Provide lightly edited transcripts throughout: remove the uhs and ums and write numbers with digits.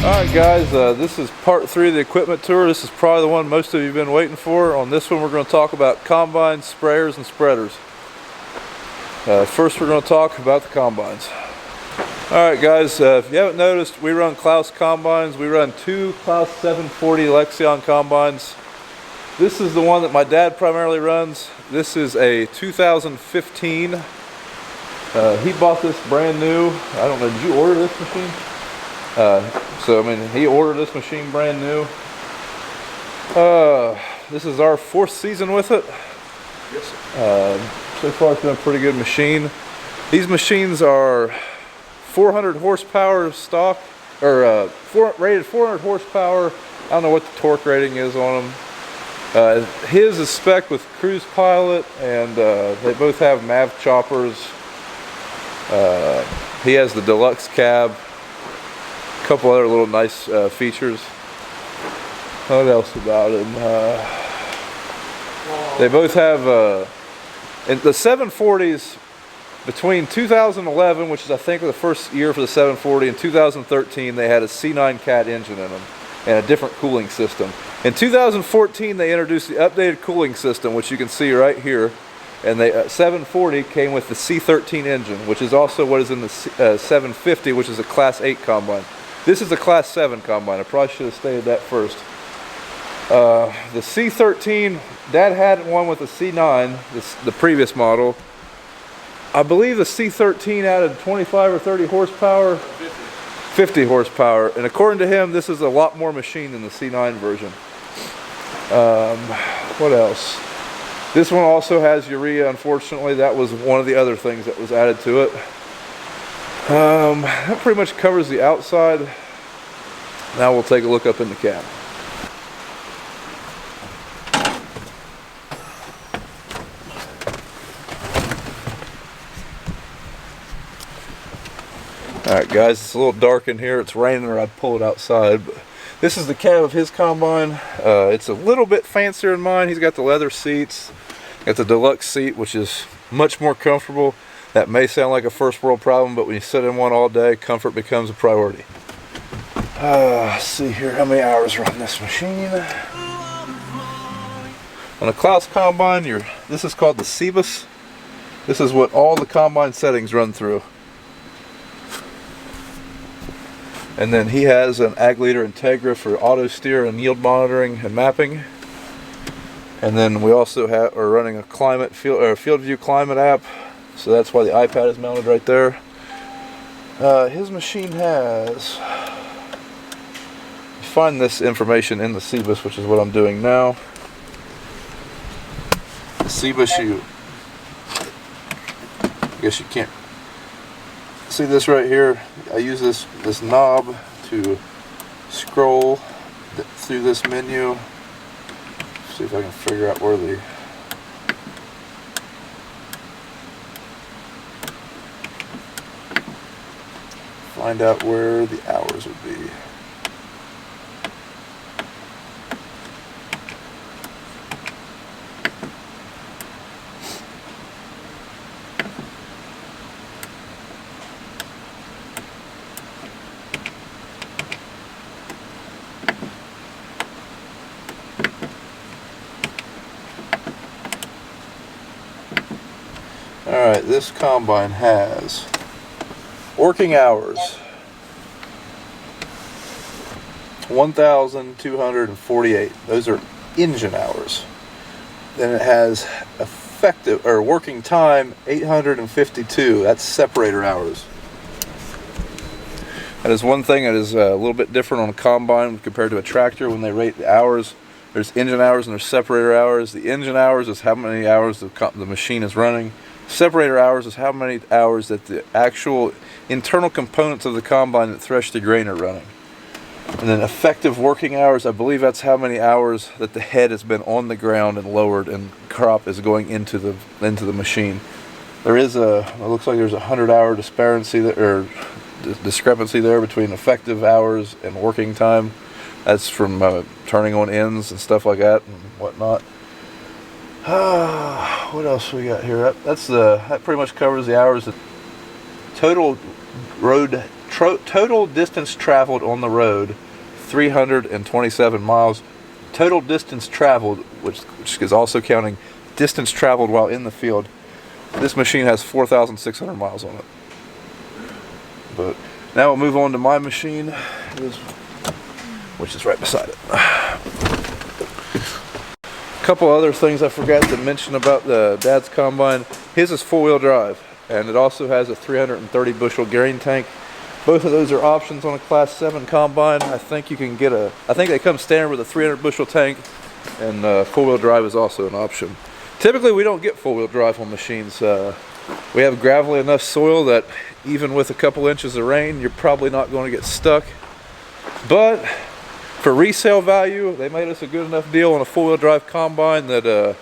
Alright guys, this is part 3 of the equipment tour. This is probably the one most of you have been waiting for. On this one we're going to talk about combines, sprayers, and spreaders. First we're going to talk about the combines. Alright guys, if you haven't noticed, we run Claas combines. We run 2 Claas 740 Lexion combines. This is the one that my dad primarily runs. This is a 2015. He bought this brand new. I don't know, did you order this machine? So I mean, he ordered this machine brand new. This is our 4th season with it. Yes, sir. So far it's been a pretty good machine. These machines are 400 horsepower stock, or rated 400 horsepower. I don't know what the torque rating is on them. His is spec'd with Cruise Pilot, and they both have MAV choppers. He has the deluxe cab. Couple other little nice features. What else about them? They both have in the 740s between 2011, which is I think the first year for the 740, and 2013 they had a C9 cat engine in them and a different cooling system. In 2014 they introduced the updated cooling system, which you can see right here, and the 740 came with the C13 engine, which is also what is in the 750, which is a Class 8 combine. This is a Class 7 combine. I probably should have stated that first. The C13, Dad had one with the C9, the previous model. I believe the C13 added 25 or 30 horsepower. 50 horsepower. And according to him, this is a lot more machine than the C9 version. What else? This one also has urea, unfortunately. That was one of the other things that was added to it. That pretty much covers the outside. Now we'll take a look up in the cab. Alright guys, it's a little dark in here. It's raining or I'd pull it outside. But this is the cab of his combine. It's a little bit fancier than mine. He's got the leather seats. Got the deluxe seat, which is much more comfortable. That may sound like a first world problem, but when you sit in one all day, comfort becomes a priority. Let's see here how many hours are on this machine. On a Claas combine, this is called the Cebus. This is what all the combine settings run through. And then he has an AGCO Integra for auto steer and yield monitoring and mapping. And then we also are running a field view climate app. So that's why the iPad is mounted right there. His machine has... You find this information in the Cebus, which is what I'm doing now. The Cebus, I guess you can't see this right here. I use this knob to scroll through this menu. See if I can figure out where the... Find out where the hours would be. Alright, this combine has working hours 1,248. Those are engine hours. Then it has effective or working time 852. That's separator hours. That is one thing that is a little bit different on a combine compared to a tractor. When they rate the hours, there's engine hours and there's separator hours. The engine hours is how many hours the machine is running. Separator hours is how many hours that the actual internal components of the combine that thresh the grain are running. And then effective working hours, I believe that's how many hours that the head has been on the ground and lowered and crop is going into the machine. There is it looks like there's a 100-hour disparity discrepancy there between effective hours and working time. That's from turning on ends and stuff like that and whatnot. What else we got here? That pretty much covers the hours. Total road total distance traveled on the road, 327 miles. Total distance traveled, which is also counting distance traveled while in the field. This machine has 4,600 miles on it. But now we'll move on to my machine, which is right beside it. A couple other things I forgot to mention about the Dad's combine. His is 4-wheel drive, and it also has a 330 bushel grain tank. Both of those are options on a Class 7 combine. I think you can get I think they come standard with a 300 bushel tank, and 4-wheel drive is also an option. Typically we don't get 4-wheel drive on machines. We have gravelly enough soil that even with a couple inches of rain, you're probably not going to get stuck. But for resale value, they made us a good enough deal on a 4-wheel drive combine that, I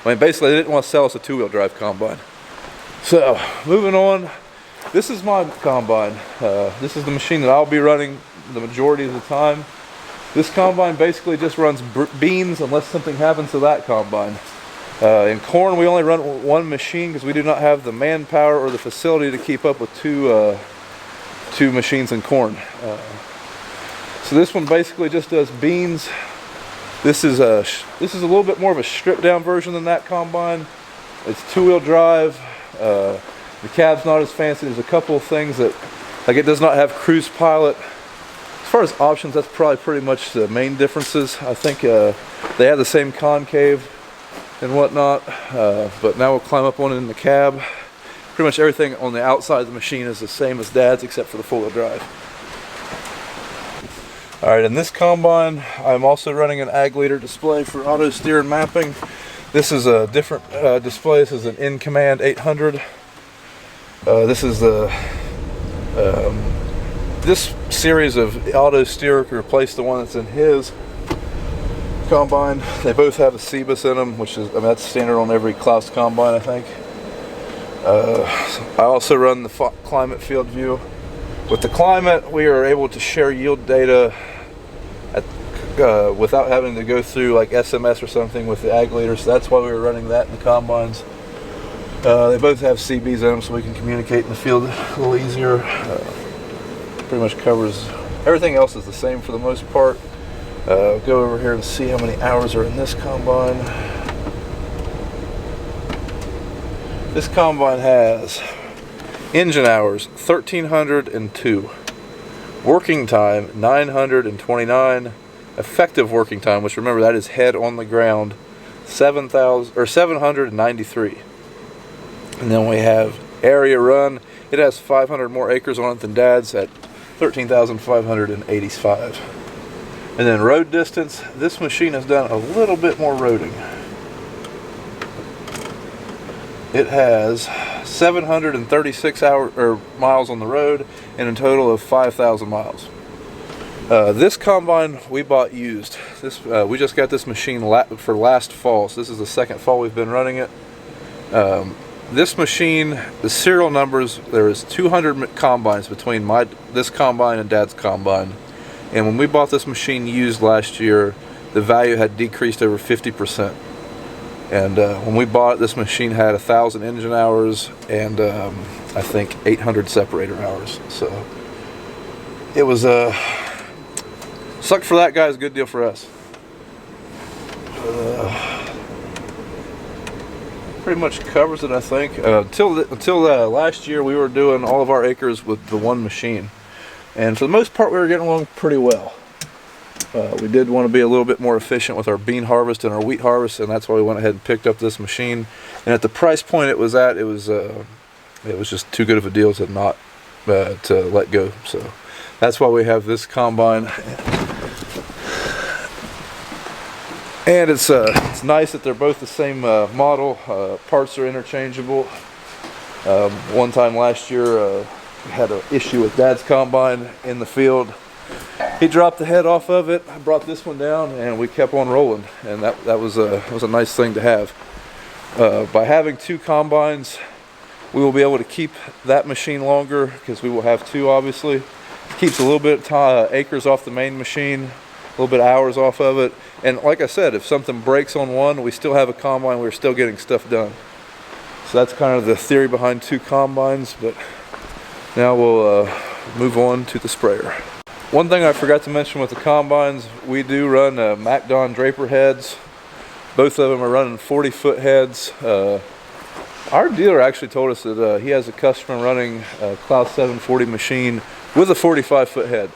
mean, basically they didn't want to sell us a 2-wheel drive combine. So, moving on. This is my combine. This is the machine that I'll be running the majority of the time. This combine basically just runs beans unless something happens to that combine. In corn, we only run one machine because we do not have the manpower or the facility to keep up with two machines in corn. So this one basically just does beans. This is a little bit more of a stripped down version than that combine. It's 2-wheel drive. The cab's not as fancy. There's a couple of things that, like, it does not have cruise pilot. As far as options, that's probably pretty much the main differences. I think they have the same concave and whatnot, but now we'll climb up on it in the cab. Pretty much everything on the outside of the machine is the same as Dad's except for the 4-wheel drive. Alright, in this combine, I'm also running an ag leader display for auto steer and mapping. This is a different display. This is an in-command 800. This is this series of auto steer replaced the one that's in his combine. They both have a CBUS in them, which is, I mean, that's standard on every Claas combine, I think. I also run the climate field view. With the climate, we are able to share yield data without having to go through like SMS or something with the ag leader, so that's why we were running that in the combines. They both have CBs in them, so we can communicate in the field a little easier. Pretty much covers everything else is the same for the most part. Go over here and see how many hours are in this combine. This combine has engine hours 1,302, working time 929, effective working time, which remember that is head on the ground, 793. And then we have area run. It has 500 more acres on it than Dad's at 13,585. And then road distance, this machine has done a little bit more roading. It has 736 miles on the road and a total of 5,000 miles. This combine we bought used. We just got this machine for last fall, so this is the second fall we've been running it. This machine, the serial numbers, there is 200 combines between this combine and Dad's combine. And when we bought this machine used last year, the value had decreased over 50%. And when we bought it, this machine had 1,000 engine hours and I think 800 separator hours. So it was sucked for that guy, is a good deal for us. Pretty much covers it, I think. Until last year, we were doing all of our acres with the one machine, and for the most part, we were getting along pretty well. We did want to be a little bit more efficient with our bean harvest and our wheat harvest, and that's why we went ahead and picked up this machine. And at the price point it was at, it was just too good of a deal to not to let go. So that's why we have this combine. And it's nice that they're both the same model. Parts are interchangeable. One time last year, we had an issue with Dad's combine in the field. He dropped the head off of it. I brought this one down, and we kept on rolling. And that was a nice thing to have. By having two combines, we will be able to keep that machine longer because we will have two, obviously. It keeps a little bit of acres off the main machine, a little bit of hours off of it. And like I said, if something breaks on one, we still have a combine. We're still getting stuff done. So that's kind of the theory behind two combines. But now we'll move on to the sprayer. One thing I forgot to mention with the combines, we do run MacDon Draper heads. Both of them are running 40-foot heads. Our dealer actually told us that he has a customer running a Claas 740 machine with a 45-foot head.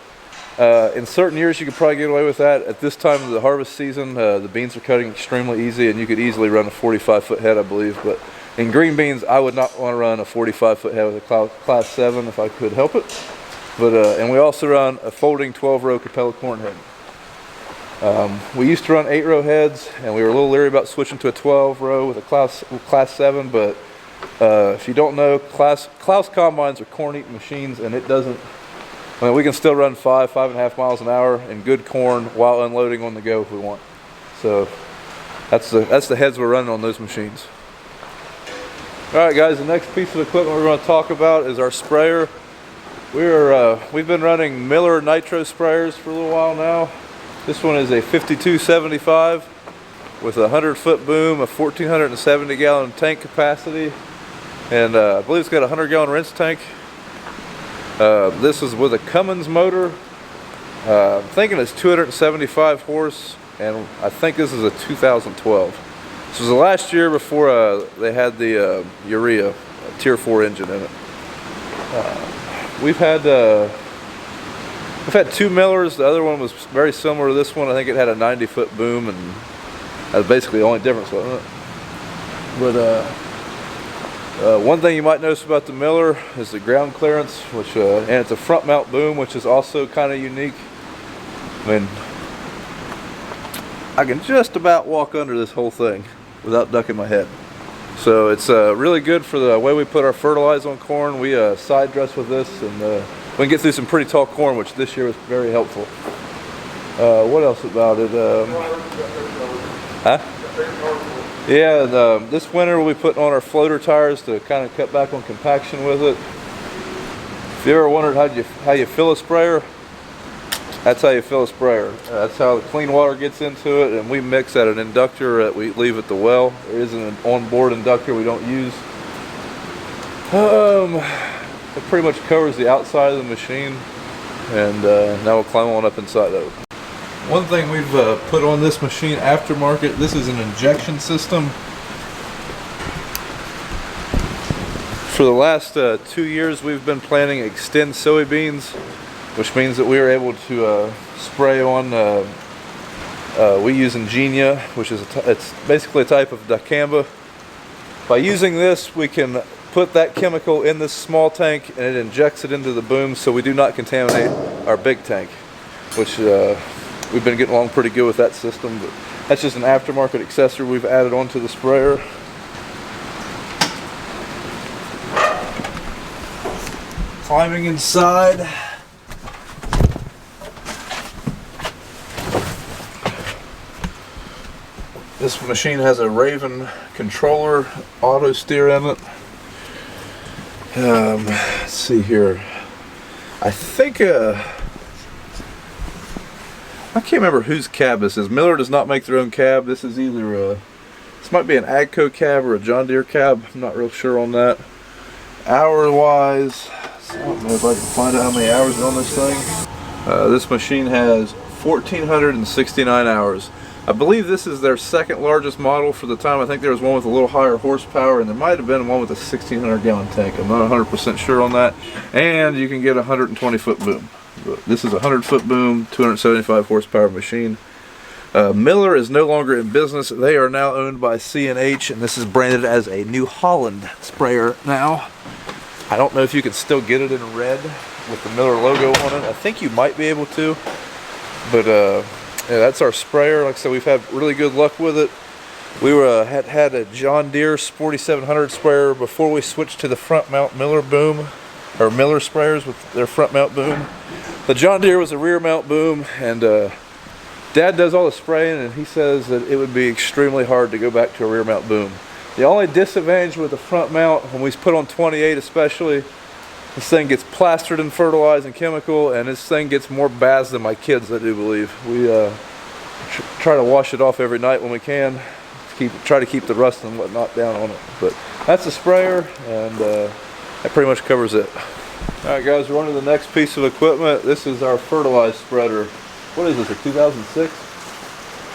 In certain years you could probably get away with that. At this time of the harvest season, the beans are cutting extremely easy and you could easily run a 45-foot head, I believe. But in green beans, I would not want to run a 45-foot head with a Claas 7 if I could help it. But and we also run a folding 12-row Capella corn head. We used to run 8-row heads, and we were a little leery about switching to a 12-row with a Claas 7. But if you don't know, Claas combines are corn-eating machines, and it doesn't. I mean, we can still run 5.5 miles an hour in good corn while unloading on the go if we want. So that's the heads we're running on those machines. All right, guys. The next piece of equipment we're going to talk about is our sprayer. We've been running Miller nitro sprayers for a little while now. This one is a 5275 with a 100-foot boom, a 1,470-gallon tank capacity, and I believe it's got a 100-gallon rinse tank. This is with a Cummins motor. I'm thinking it's 275 horse, and I think this is a 2012. This was the last year before they had the urea Tier 4 engine in it. We've had two Millers. The other one was very similar to this one. I think it had a 90-foot boom, and that's basically the only difference, wasn't it? But one thing you might notice about the Miller is the ground clearance, which and it's a front mount boom, which is also kind of unique. I mean, I can just about walk under this whole thing without ducking my head. So it's really good for the way we put our fertilizer on corn. We side dress with this, and we can get through some pretty tall corn, which this year was very helpful. What else about it? Yeah, this winter we'll be putting on our floater tires to kind of cut back on compaction with it. If you ever wondered how you fill a sprayer, that's how you fill a sprayer. That's how the clean water gets into it, and we mix at an inductor that we leave at the well. There isn't an onboard inductor we don't use. It pretty much covers the outside of the machine, and now we'll climb on up inside of it. One thing we've put on this machine aftermarket, this is an injection system. For the last 2 years we've been planting extend soybeans, which means that we are able to spray on, we use Ingenia, which is it's basically a type of dicamba. By using this, we can put that chemical in this small tank and it injects it into the boom, so we do not contaminate our big tank, which we've been getting along pretty good with that system. But that's just an aftermarket accessory we've added onto the sprayer. Climbing inside. This machine has a Raven controller, auto steer in it. Let's see here. I think I can't remember whose cab this is. Miller does not make their own cab. This is either this might be an AGCO cab or a John Deere cab. I'm not real sure on that. Hour wise, I don't know if I can find out how many hours are on this thing. This machine has 1,469 hours. I believe this is their second largest model for the time. I think there was one with a little higher horsepower, and there might have been one with a 1,600-gallon tank. I'm not 100% sure on that. And you can get a 120-foot boom. But this is a 100-foot boom, 275 horsepower machine. Miller is no longer in business. They are now owned by C&H, and this is branded as a New Holland sprayer now. I don't know if you can still get it in red with the Miller logo on it. I think you might be able to, but yeah, that's our sprayer. Like I said, we've had really good luck with it. We had a John Deere 4700 sprayer before we switched to the front mount Miller boom, or Miller sprayers with their front mount boom. The John Deere was a rear mount boom, and Dad does all the spraying, and he says that it would be extremely hard to go back to a rear mount boom. The only disadvantage with the front mount, when we put on 28 especially, this thing gets plastered and fertilized and chemical, and this thing gets more baths than my kids, I do believe. We try to wash it off every night when we can, try to keep the rust and whatnot down on it. But that's the sprayer, and that pretty much covers it. Alright guys, we're on to the next piece of equipment. This is our fertilizer spreader. What is this, a 2006?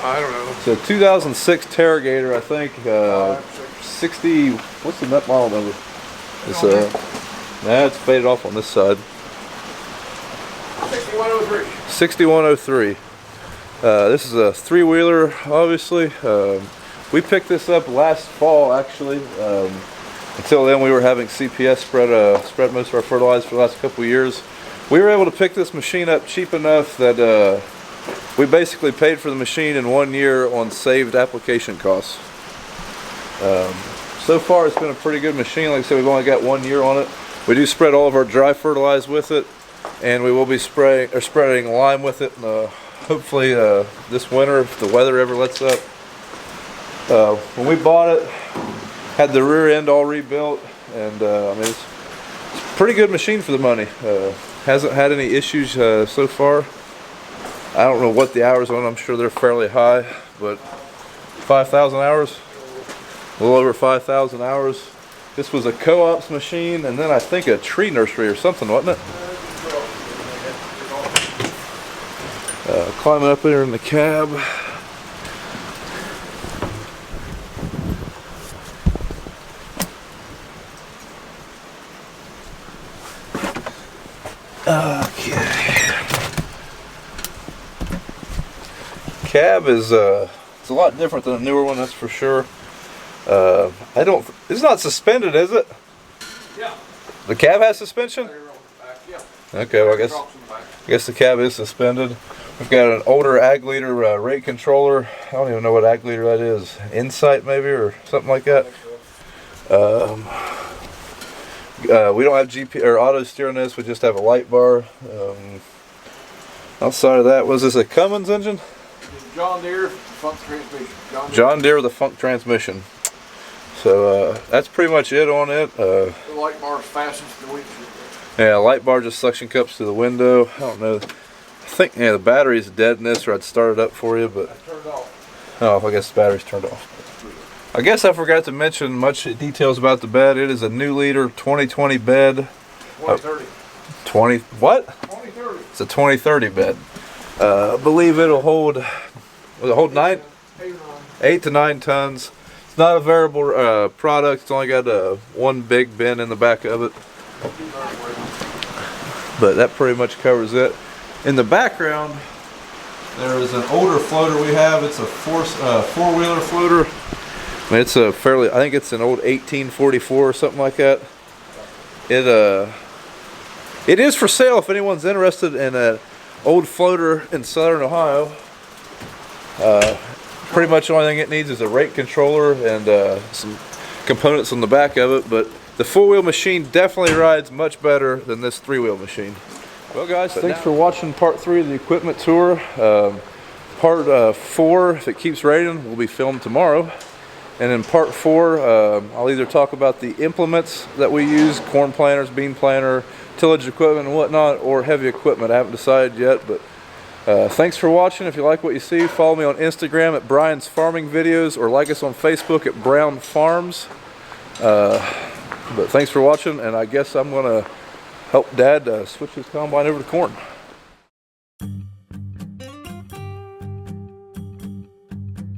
I don't know. It's a 2006 Terragator, I think. 60, what's the net model number? It's it's faded off on this side. 6103. 6103. This is a three-wheeler, obviously. We picked this up last fall, actually. Until then, we were having CPS spread most of our fertilizer for the last couple of years. We were able to pick this machine up cheap enough that we basically paid for the machine in 1 year on saved application costs. So far, it's been a pretty good machine. Like I said, we've only got 1 year on it. We do spread all of our dry fertilizer with it, and we will be spreading lime with it. Hopefully, this winter, if the weather ever lets up. When we bought it, had the rear end all rebuilt, and I mean, it's a pretty good machine for the money. Hasn't had any issues so far. I don't know what the hours on. I'm sure they're fairly high, but 5,000 hours, a little over 5,000 hours. This was a co-op's machine, and then I think a tree nursery or something, wasn't it? Climbing up there in the cab. Okay. Cab is it's a lot different than a newer one, that's for sure. It's not suspended, is it? Yeah. The cab has suspension? Yeah. Okay, well I guess the cab is suspended. We've got an older ag leader rate controller. I don't even know what ag leader that is. Insight maybe, or something like that. We don't have GP or auto steer on this. We just have a light bar. Outside of that, was this a Cummins engine? John Deere funk transmission. John Deere with a funk transmission. So that's pretty much it on it. The light bar fastens to the windshield. Yeah, light bar just suction cups to the window. I don't know. I think the battery's dead in this, or I'd start it up for you, but Turned off. oh, I guess the battery's turned off. I guess I forgot to mention much details about the bed. It is a new leader 2020 bed. 2030. 20 what? 2030. It's a 2030 bed. I believe it'll hold. Will it hold 8 to 9 tons. It's not a variable product. It's only got one big bin in the back of it. But that pretty much covers it. In the background, there is an older floater we have. It's a four-wheeler floater. I mean, it's a fairly, I think it's an old 1844 or something like that. It is for sale if anyone's interested in an old floater in southern Ohio. Pretty much the only thing it needs is a rate controller and some components on the back of it, but the four-wheel machine definitely rides much better than this three-wheel machine. Well guys, thanks for watching part 3 of the equipment tour. Part 4, if it keeps raining, will be filmed tomorrow. And in part 4, I'll either talk about the implements that we use, corn planters, bean planter, tillage equipment and whatnot, or heavy equipment. I haven't decided yet, but thanks for watching. If you like what you see, follow me on Instagram at Brian's Farming Videos, or like us on Facebook at Brown Farms. But thanks for watching, and I guess I'm going to help Dad switch his combine over to corn.